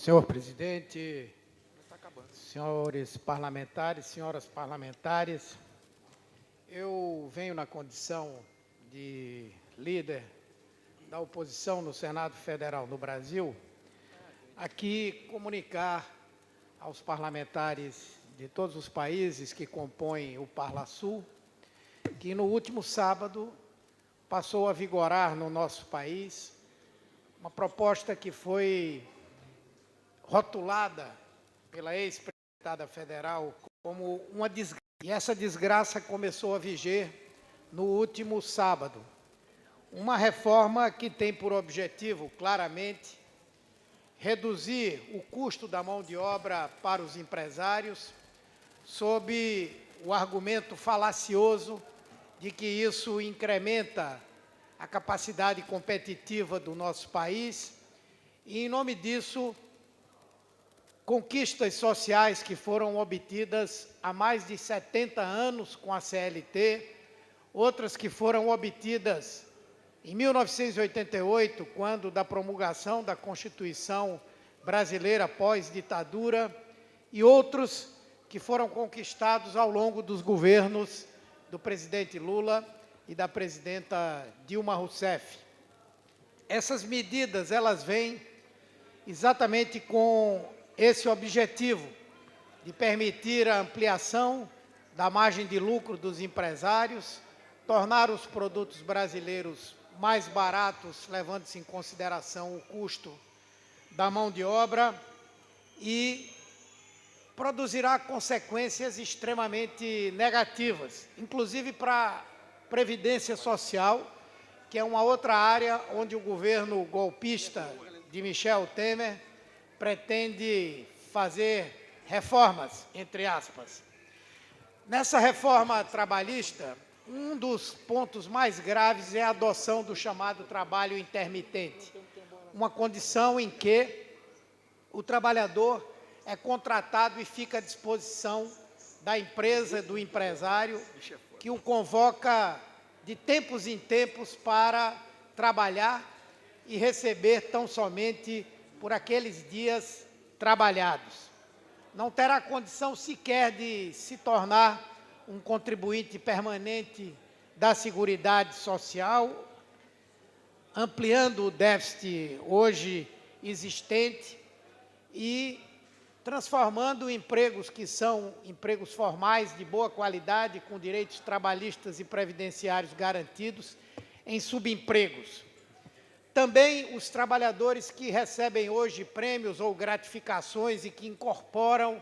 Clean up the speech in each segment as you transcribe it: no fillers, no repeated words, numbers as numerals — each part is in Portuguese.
Senhor presidente, senhores parlamentares, senhoras parlamentares, eu venho na condição de líder da oposição no Senado Federal no Brasil, aqui comunicar aos parlamentares de todos os países que compõem o Parlasul, que no último sábado passou a vigorar no nosso país uma proposta que foi rotulada pela ex-presidenta federal como uma desgraça. E essa desgraça começou a viger no último sábado. Uma reforma que tem por objetivo, claramente, reduzir o custo da mão de obra para os empresários, sob o argumento falacioso de que isso incrementa a capacidade competitiva do nosso país e, em nome disso, conquistas sociais que foram obtidas há mais de 70 anos com a CLT, outras que foram obtidas em 1988, quando da promulgação da Constituição brasileira pós-ditadura, e outros que foram conquistados ao longo dos governos do presidente Lula e da presidenta Dilma Rousseff. Essas medidas, elas vêm exatamente com esse objetivo de permitir a ampliação da margem de lucro dos empresários, tornar os produtos brasileiros mais baratos, levando-se em consideração o custo da mão de obra, e produzirá consequências extremamente negativas, inclusive para a Previdência Social, que é uma outra área onde o governo golpista de Michel Temer pretende fazer reformas, entre aspas. Nessa reforma trabalhista, um dos pontos mais graves é a adoção do chamado trabalho intermitente, uma condição em que o trabalhador é contratado e fica à disposição da empresa, do empresário, que o convoca de tempos em tempos para trabalhar e receber tão somente por aqueles dias trabalhados. Não terá condição sequer de se tornar um contribuinte permanente da Seguridade Social, ampliando o déficit hoje existente e transformando empregos que são empregos formais de boa qualidade, com direitos trabalhistas e previdenciários garantidos, em subempregos. Também os trabalhadores que recebem hoje prêmios ou gratificações e que incorporam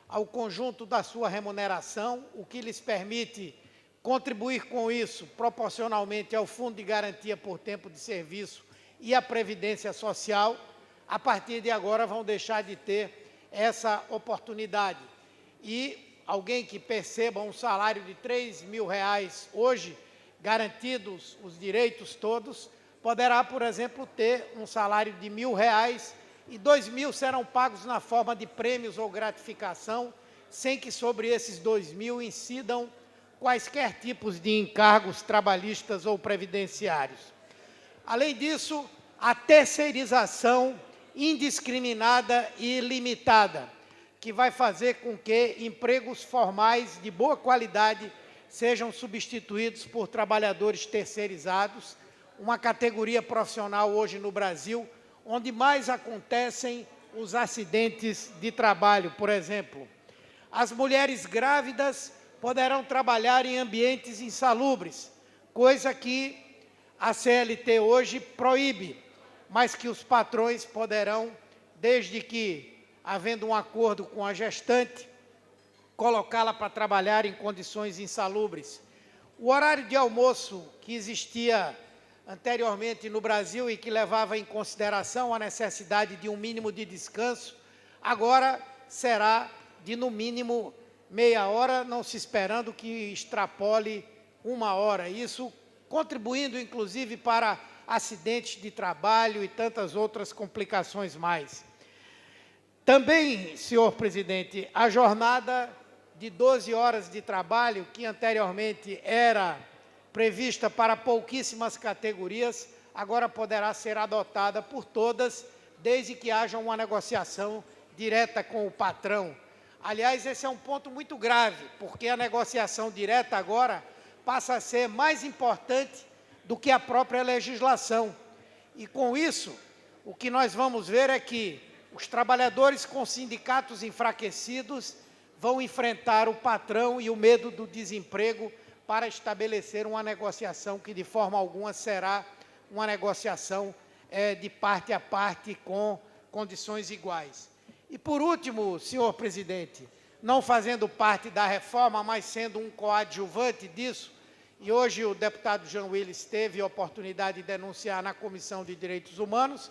ao conjunto da sua remuneração, o que lhes permite contribuir com isso proporcionalmente ao Fundo de Garantia por Tempo de Serviço e à Previdência Social, a partir de agora vão deixar de ter essa oportunidade. E alguém que perceba um salário de R$3.000 hoje, garantidos os direitos todos, poderá, por exemplo, ter um salário de R$1.000 e R$2.000 serão pagos na forma de prêmios ou gratificação, sem que sobre esses R$2.000 incidam quaisquer tipos de encargos trabalhistas ou previdenciários. Além disso, a terceirização indiscriminada e ilimitada, que vai fazer com que empregos formais de boa qualidade sejam substituídos por trabalhadores terceirizados, uma categoria profissional hoje no Brasil, onde mais acontecem os acidentes de trabalho, por exemplo. As mulheres grávidas poderão trabalhar em ambientes insalubres, coisa que a CLT hoje proíbe, mas que os patrões poderão, desde que, havendo um acordo com a gestante, colocá-la para trabalhar em condições insalubres. O horário de almoço que existia anteriormente no Brasil e que levava em consideração a necessidade de um mínimo de descanso, agora será de, no mínimo, meia hora, não se esperando que extrapole 1 hora. Isso contribuindo, inclusive, para acidentes de trabalho e tantas outras complicações mais. Também, senhor presidente, a jornada de 12 horas de trabalho, que anteriormente era prevista para pouquíssimas categorias, agora poderá ser adotada por todas, desde que haja uma negociação direta com o patrão. Aliás, esse é um ponto muito grave, porque a negociação direta agora passa a ser mais importante do que a própria legislação. E, com isso, o que nós vamos ver é que os trabalhadores com sindicatos enfraquecidos vão enfrentar o patrão e o medo do desemprego para estabelecer uma negociação que, de forma alguma, será uma negociação de parte a parte com condições iguais. E, por último, senhor presidente, não fazendo parte da reforma, mas sendo um coadjuvante disso, e hoje o deputado Jean Willis teve a oportunidade de denunciar na Comissão de Direitos Humanos,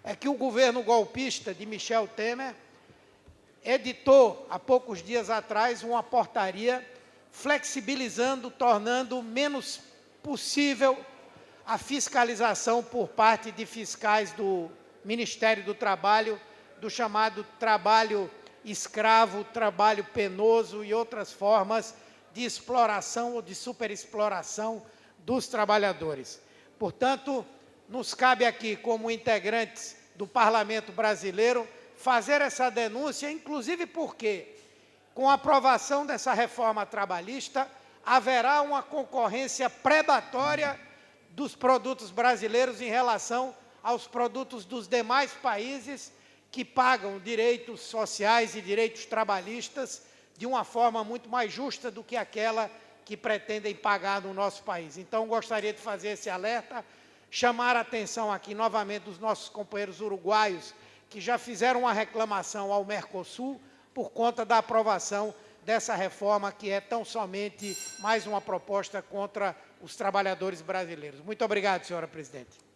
é que o governo golpista de Michel Temer editou, há poucos dias atrás, uma portaria flexibilizando, tornando menos possível a fiscalização por parte de fiscais do Ministério do Trabalho, do chamado trabalho escravo, trabalho penoso e outras formas de exploração ou de superexploração dos trabalhadores. Portanto, nos cabe aqui, como integrantes do Parlamento brasileiro, fazer essa denúncia, inclusive porque, com a aprovação dessa reforma trabalhista, haverá uma concorrência predatória dos produtos brasileiros em relação aos produtos dos demais países que pagam direitos sociais e direitos trabalhistas de uma forma muito mais justa do que aquela que pretendem pagar no nosso país. Então, gostaria de fazer esse alerta, chamar a atenção aqui novamente dos nossos companheiros uruguaios que já fizeram uma reclamação ao Mercosul por conta da aprovação dessa reforma que é tão somente mais uma proposta contra os trabalhadores brasileiros. Muito obrigado, senhora presidente.